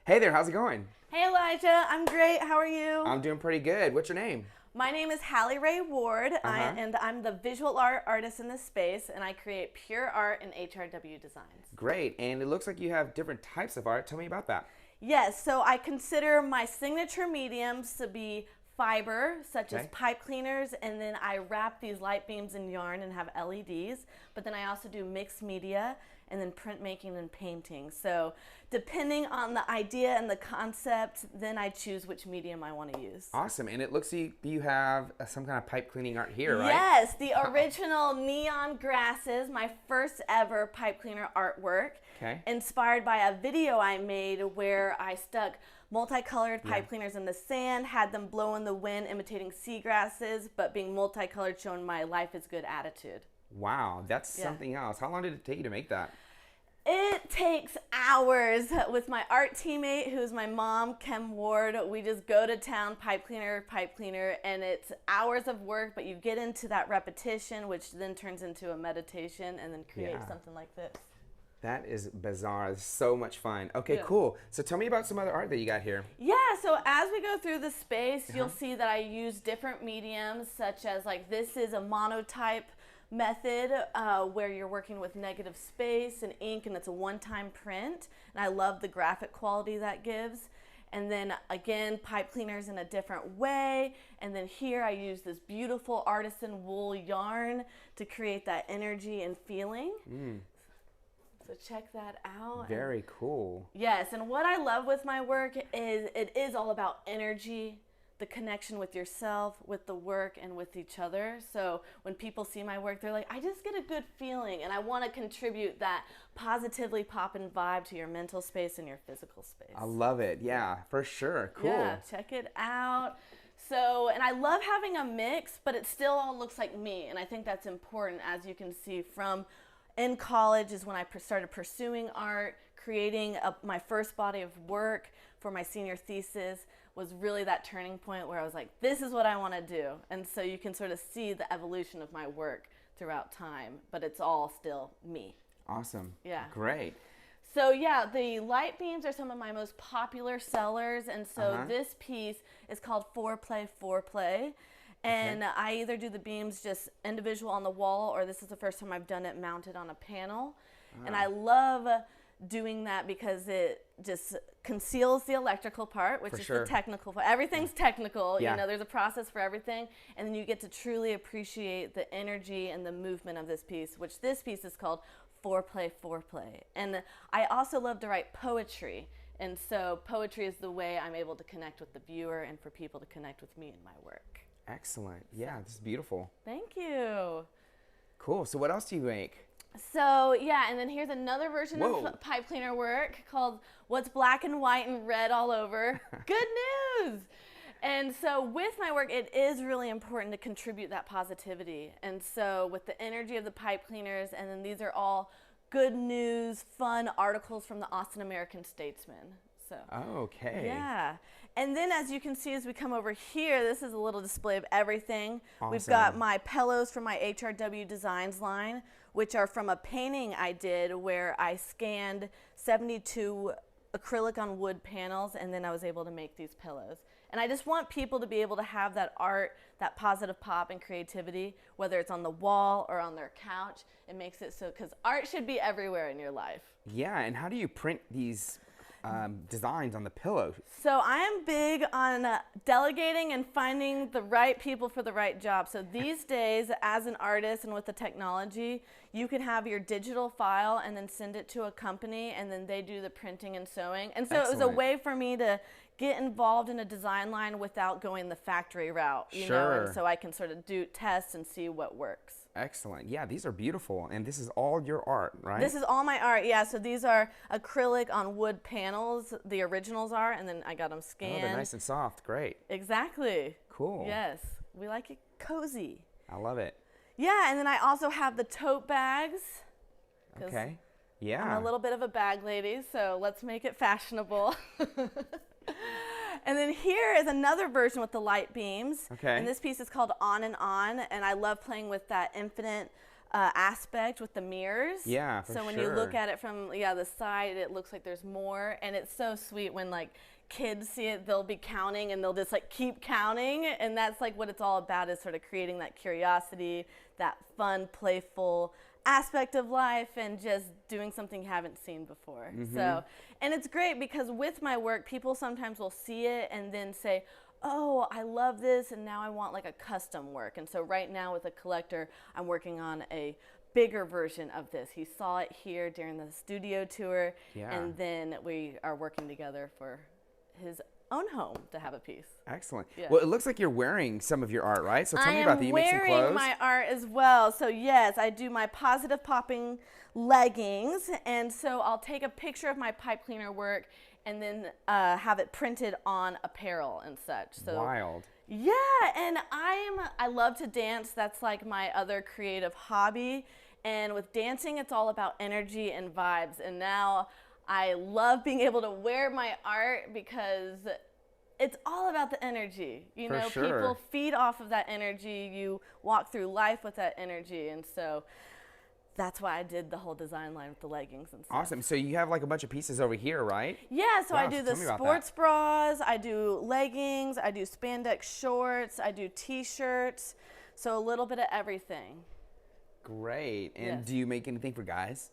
Hey there, how's it going? Hey Elijah, I'm great. How are you? I'm doing pretty good. What's your name? My name is Hallie Ward, Uh-huh. and I'm the visual art artist in this space, and I create pure art and HRW designs. Great, and it looks like you have different types of art. Tell me about that. Yes, so I consider my signature mediums to be fiber, such as Okay. pipe cleaners, and then I wrap these light beams in yarn and have LEDs. But then I also do mixed media and then printmaking and painting. So depending on the idea and the concept, then I choose which medium I want to use. Awesome, and it looks like you have some kind of pipe cleaning art here, right? Yes, the original neon grasses, my first ever pipe cleaner artwork, Okay. inspired by a video I made where I stuck multicolored pipe cleaners in the sand, had them blow in the wind imitating seagrasses, but being multicolored, showing my life is good attitude. Wow, that's Yeah. something else. How long did it take you to make that? It takes hours with my art teammate, who's my mom, Kim Ward. We just go to town, pipe cleaner, and it's hours of work, but you get into that repetition, which then turns into a meditation and then create Yeah. something like this. That is bizarre. It's so much fun. Okay, Yeah. cool. So tell me about some other art that you got here. Yeah, so as we go through the space, you'll see that I use different mediums, such as like this is a monotype method where you're working with negative space and ink, and it's a one-time print, and I love the graphic quality that gives. And then again, pipe cleaners in a different way, and then here I use this beautiful artisan wool yarn to create that energy and feeling. So check that out. Very cool. Yes, and what I love with my work is it is all about energy, the connection with yourself, with the work, and with each other. So when people see my work, they're like, I just get a good feeling, and I want to contribute that positively poppin' vibe to your mental space and your physical space. I love it. Yeah, for sure. Cool. Yeah, check it out. So, and I love having a mix, but it still all looks like me, and I think that's important, as you can see from in college is when I started pursuing art, creating my first body of work for my senior thesis was really that turning point where I was like, this is what I want to do. And so you can sort of see the evolution of my work throughout time, but it's all still me. Awesome. Yeah. Great. So yeah, the light beams are some of my most popular sellers, and so this piece is called Foreplay. And I either do the beams just individual on the wall, or this is the first time I've done it mounted on a panel. And I love doing that because it just conceals the electrical part, which For is sure. the technical part. Everything's technical, Yeah. you know, there's a process for everything. And then you get to truly appreciate the energy and the movement of this piece, which this piece is called Foreplay. And I also love to write poetry. And so poetry is the way I'm able to connect with the viewer and for people to connect with me in my work. Excellent. Yeah, this is beautiful. Thank you. Cool. So what else do you make? So yeah, and then here's another version Whoa. of pipe cleaner work called What's Black and White and Red All Over? Good news! And so with my work, it is really important to contribute that positivity. And so with the energy of the pipe cleaners, and then these are all good news, fun articles from the Austin American-Statesman. So. Okay. Yeah. And then as you can see as we come over here, this is a little display of everything. We've Awesome. got my pillows from my HRW Designs line, which are from a painting I did where I scanned 72 acrylic on wood panels, and then I was able to make these pillows. And I just want people to be able to have that art, that positive pop and creativity, whether it's on the wall or on their couch. It makes it so, because art should be everywhere in your life. Yeah, and how do you print these designs on the pillow? So I am big on delegating and finding the right people for the right job. So these days, as an artist and with the technology, you can have your digital file and then send it to a company, and then they do the printing and sewing. And so it was a Excellent. way for me to get involved in a design line without going the factory route, you know, Sure. and so I can sort of do tests and see what works. Excellent. Yeah, these are beautiful, and this is all your art, right? This is all my art, yeah. So these are acrylic on wood panels, the originals are, and then I got them Oh, scanned. they're nice and soft. Great. Exactly. Cool. Yes, we like it cozy. I love it. Yeah, and then I also have the tote bags. 'Cause Okay. Yeah. I'm a little bit of a bag lady, so let's make it fashionable. And then here is another version with the light beams. Okay. And this piece is called On, and I love playing with that infinite aspect with the mirrors. Yeah, for So when sure. you look at it from the side, it looks like there's more, and it's so sweet when like kids see it, they'll be counting and they'll just like keep counting, and that's like what it's all about, is sort of creating that curiosity, that fun, playful aspect of life, and just doing something you haven't seen before. So, and it's great because with my work, people sometimes will see it and then say, oh, I love this, and now I want like a custom work. And so right now with a collector, I'm working on a bigger version of this. He saw it here during the studio tour, and then we are working together for his own home to have a piece. Excellent. Yeah. Well, it looks like you're wearing some of your art, right? So tell me about that. You make some clothes? I am wearing my art as well. So yes, I do my positive popping leggings, and so I'll take a picture of my pipe cleaner work and then have it printed on apparel and such. So wild. Yeah, and I love to dance. That's like my other creative hobby. And with dancing, it's all about energy and vibes. And now I love being able to wear my art because it's all about the energy. You know, people feed off of that energy. You walk through life with that energy. And so that's why I did the whole design line with the leggings and stuff. Awesome. So you have like a bunch of pieces over here, right? Yeah, so I do the sports bras, I do leggings, I do spandex shorts, I do t-shirts. So a little bit of everything. Great. And do you make anything for guys?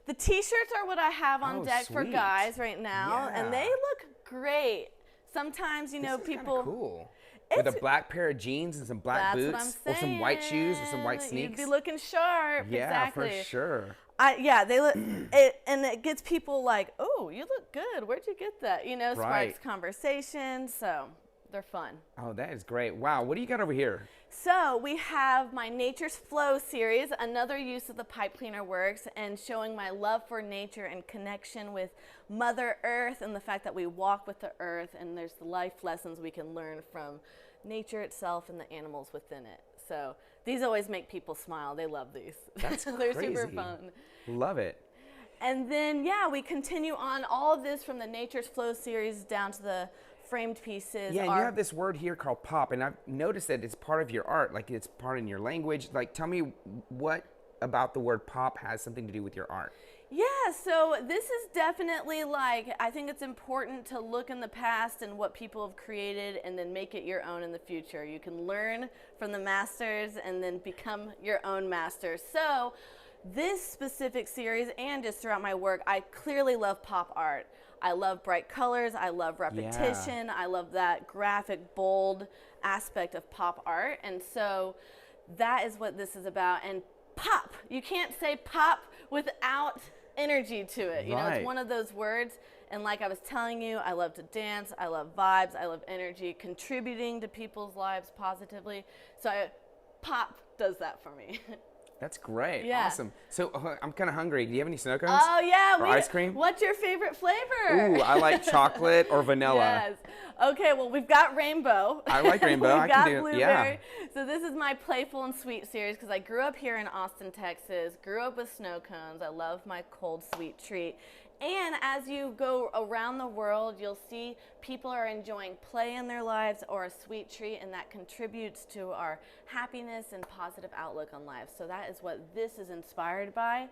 The t-shirts are what I have on deck for guys right now, and they look great. Sometimes, you know, people. Cool. With a black pair of jeans and some black boots, or some white shoes, or some white sneaks. You'd be looking sharp. Yeah, exactly. for sure. They look, and it gets people like, oh, you look good. Where'd you get that? You know, sparks conversation. So they're fun. Oh, that is great. Wow. What do you got over here? So we have my Nature's Flow series, another use of the pipe cleaner works, and showing my love for nature and connection with Mother Earth, and the fact that we walk with the earth, and there's the life lessons we can learn from nature itself and the animals within it. So these always make people smile. They love these. That's They're crazy. super fun. Love it. And then, we continue on all of this from the Nature's Flow series down to the framed pieces. Yeah, and you have this word here called pop, and I've noticed that it's part of your art, like it's part in your language. Like, tell me what about the word pop has something to do with your art? Yeah, so this is definitely like, I think it's important to look in the past and what people have created and then make it your own in the future. You can learn from the masters and then become your own master. So this specific series, and just throughout my work, I clearly love pop art. I love bright colors, I love repetition, I love that graphic, bold aspect of pop art, and so that is what this is about. And pop, you can't say pop without energy to it. You know, it's one of those words, and like I was telling you, I love to dance, I love vibes, I love energy, contributing to people's lives positively, so pop does that for me. That's great. Yeah. Awesome. So I'm kind of hungry. Do you have any snow cones? Oh, yeah. Or ice cream? What's your favorite flavor? Ooh, I like chocolate or vanilla. Yes. Okay, well, we've got rainbow. I like rainbow. I can do blueberry. Yeah. So this is my playful and sweet series because I grew up here in Austin, Texas, grew up with snow cones. I love my cold, sweet treat. And as you go around the world, you'll see people are enjoying play in their lives or a sweet treat, and that contributes to our happiness and positive outlook on life. So that is what this is inspired by. Okay.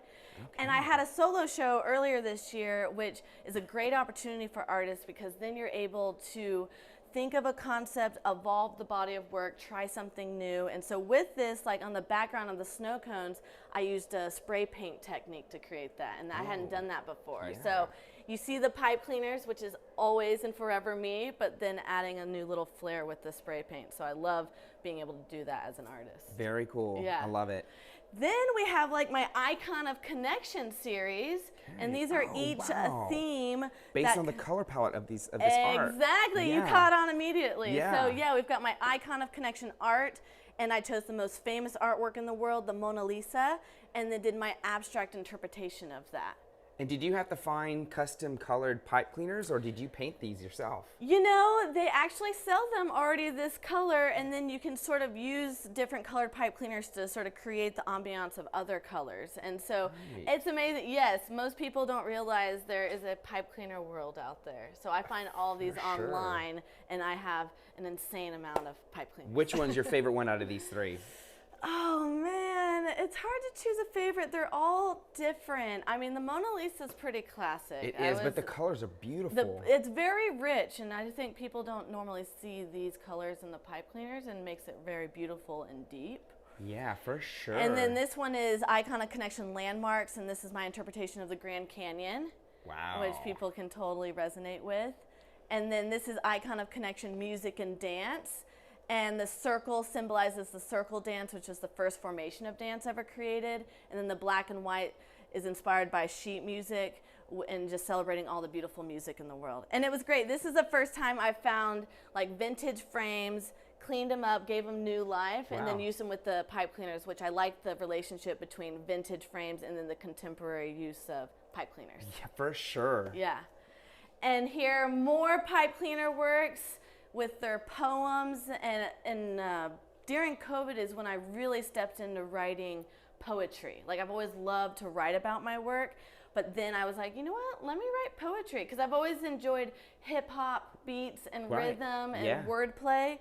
And I had a solo show earlier this year, which is a great opportunity for artists because then you're able to think of a concept, evolve the body of work, try something new. And so with this, like on the background of the snow cones, I used a spray paint technique to create that, and I hadn't done that before. Yeah. So you see the pipe cleaners, which is always and forever me, but then adding a new little flair with the spray paint. So I love being able to do that as an artist. Very cool. Yeah. I love it. Then we have like my Icon of Connection series, and these are each a theme. Based on the color palette of this art. Exactly, you caught on immediately. Yeah. So we've got my Icon of Connection art, and I chose the most famous artwork in the world, the Mona Lisa, and then did my abstract interpretation of that. And did you have to find custom colored pipe cleaners, or did you paint these yourself? You know, they actually sell them already this color, and then you can sort of use different colored pipe cleaners to sort of create the ambiance of other colors. And so it's amazing. Yes, most people don't realize there is a pipe cleaner world out there. So I find all these online, and I have an insane amount of pipe cleaners. Which one's your favorite one out of these three? Oh man, it's hard to choose a favorite. They're all different. I mean, the Mona Lisa is pretty classic. It is, but the colors are beautiful. It's very rich, and I think people don't normally see these colors in the pipe cleaners, and makes it very beautiful and deep. Yeah, for sure. And then this one is Icon of Connection Landmarks, and this is my interpretation of the Grand Canyon. Wow. Which people can totally resonate with. And then this is Icon of Connection Music and Dance. And the circle symbolizes the circle dance, which is the first formation of dance ever created. And then the black and white is inspired by sheet music and just celebrating all the beautiful music in the world. And it was great. This is the first time I found like vintage frames, cleaned them up, gave them new life, and then used them with the pipe cleaners, which I like the relationship between vintage frames and then the contemporary use of pipe cleaners. Yeah, for sure. Yeah. And here, more pipe cleaner works with their poems. And during COVID is when I really stepped into writing poetry. Like, I've always loved to write about my work, but then I was like, you know what? Let me write poetry, because I've always enjoyed hip-hop beats and rhythm and wordplay.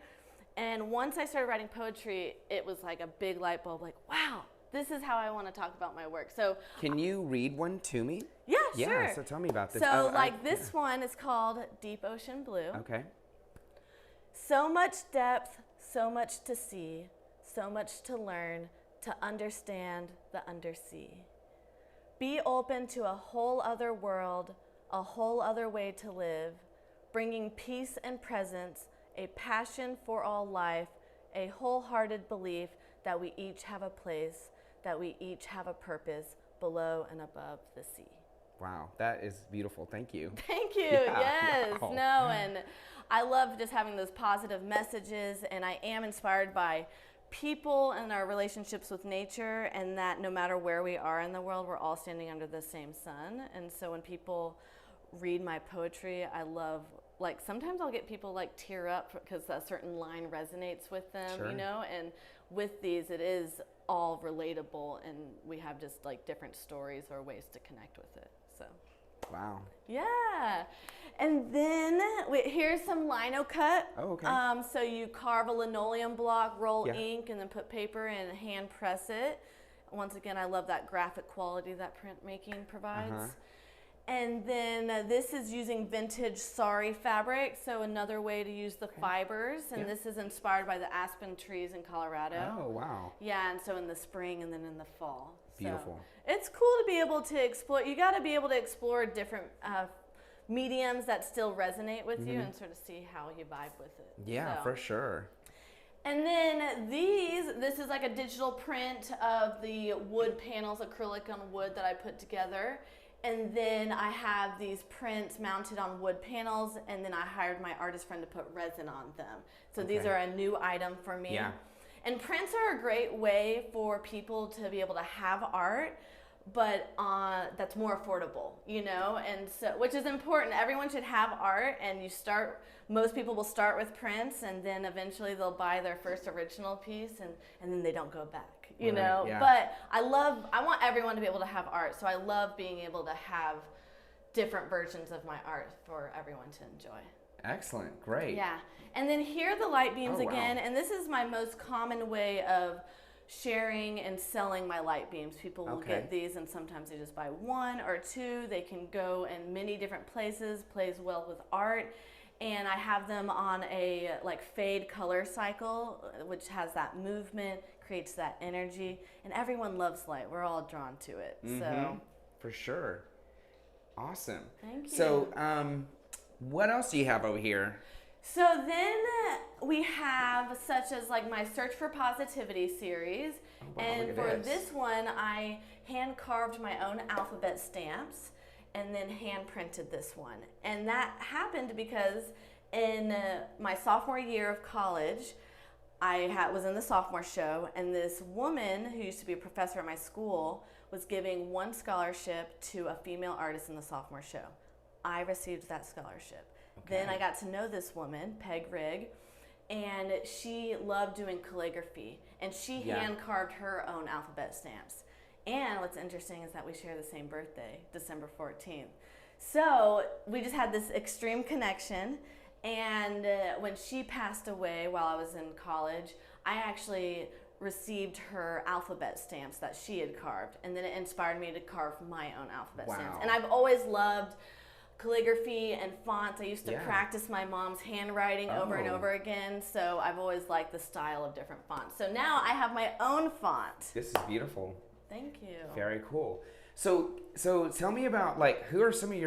And once I started writing poetry, it was like a big light bulb, like, wow, this is how I want to talk about my work. So can you read one to me? Yeah, sure. Yeah, so tell me about this. So this one is called Deep Ocean Blue. Okay. So much depth, so much to see, so much to learn, to understand the undersea. Be open to a whole other world, a whole other way to live, bringing peace and presence, a passion for all life, a wholehearted belief that we each have a place, that we each have a purpose below and above the sea. Wow, that is beautiful. Thank you. Thank you. Yeah, yes. wow. No, and I love just having those positive messages, and I am inspired by people and our relationships with nature, and that no matter where we are in the world, we're all standing under the same sun. And so when people read my poetry, I love, like, sometimes I'll get people like tear up because a certain line resonates with them, Sure. you know, and with these it is all relatable, and we have just like different stories or ways to connect with it. So Wow. yeah. And then here's some lino cut. Oh, okay. So you carve a linoleum block, roll Yeah. ink, and then put paper and hand press it. Once again, I love that graphic quality that printmaking provides. Uh-huh. And then this is using vintage sari fabric, so another way to use the fibers. And this is inspired by the aspen trees in Colorado. Oh, wow. Yeah, and so in the spring and then in the fall. Beautiful. So it's cool to be able to explore. You got to be able to explore different mediums that still resonate with you and sort of see how you vibe with it. Yeah, So. for sure. And then this is like a digital print of the wood panels, acrylic on wood that I put together. And then I have these prints mounted on wood panels, and then I hired my artist friend to put resin on them. So these are a new item for me. Yeah. And prints are a great way for people to be able to have art, but that's more affordable, you know, and so, which is important. Everyone should have art, and most people will start with prints, and then eventually they'll buy their first original piece, and then they don't go back, you know. Yeah. But I want everyone to be able to have art, so I love being able to have different versions of my art for everyone to enjoy. Excellent. Great. Yeah. And then here are the light beams again, wow. and this is my most common way of sharing and selling my light beams. People will get these, and sometimes they just buy one or two. They can go in many different places, plays well with art. And I have them on a like fade color cycle, which has that movement, creates that energy, and everyone loves light. We're all drawn to it. So For sure. Awesome. Thank you. So, what else do you have over here? So then we have such as like my Search for Positivity series. Wow, And look for at this one, I hand carved my own alphabet stamps and then hand printed this one. And that happened because in my sophomore year of college, I was in the sophomore show, and this woman who used to be a professor at my school was giving one scholarship to a female artist in the sophomore show. I received that scholarship. Then I got to know this woman, Peg Rigg, and she loved doing calligraphy, and she hand carved her own alphabet stamps. And what's interesting is that we share the same birthday, December 14th. So we just had this extreme connection. And when she passed away while I was in college, I actually received her alphabet stamps that she had carved, and then it inspired me to carve my own alphabet stamps. And I've always loved calligraphy and fonts. I used to practice my mom's handwriting over and over again, so I've always liked the style of different fonts. So now I have my own font. This is beautiful. Thank you. Very cool. So tell me about, like, who are some of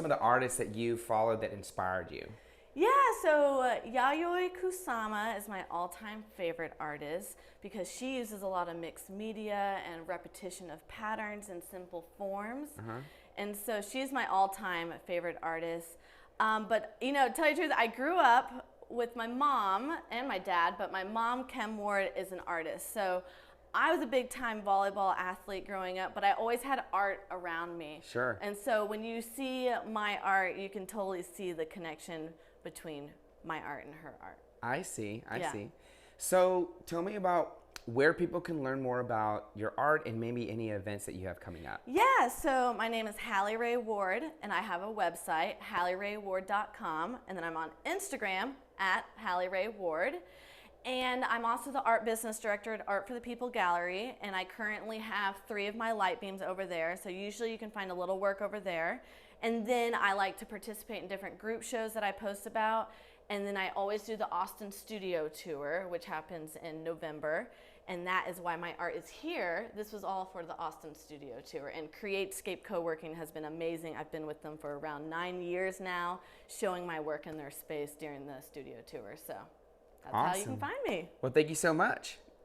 the artists that you followed that inspired you? Yeah, so Yayoi Kusama is my all-time favorite artist because she uses a lot of mixed media and repetition of patterns and simple forms. And so she's my all-time favorite artist. But, you know, to tell you the truth, I grew up with my mom and my dad, but my mom, Kim Ward, is an artist. So I was a big-time volleyball athlete growing up, but I always had art around me. Sure. And so when you see my art, you can totally see the connection between my art and her art. I see. So tell me about where people can learn more about your art and maybe any events that you have coming up. Yeah, so my name is Hallie Ray Ward, and I have a website, HallieRayWard.com, and then I'm on Instagram at Hallie Ray Ward. And I'm also the art business director at Art for the People Gallery, and I currently have 3 of my light beams over there, so usually you can find a little work over there. And then I like to participate in different group shows that I post about, and then I always do the Austin Studio Tour, which happens in November, and that is why my art is here. This was all for the Austin Studio Tour, and CreateScape Co-working has been amazing. I've been with them for around 9 years now, showing my work in their space during the studio tour, so that's how you can find me. Well, thank you so much.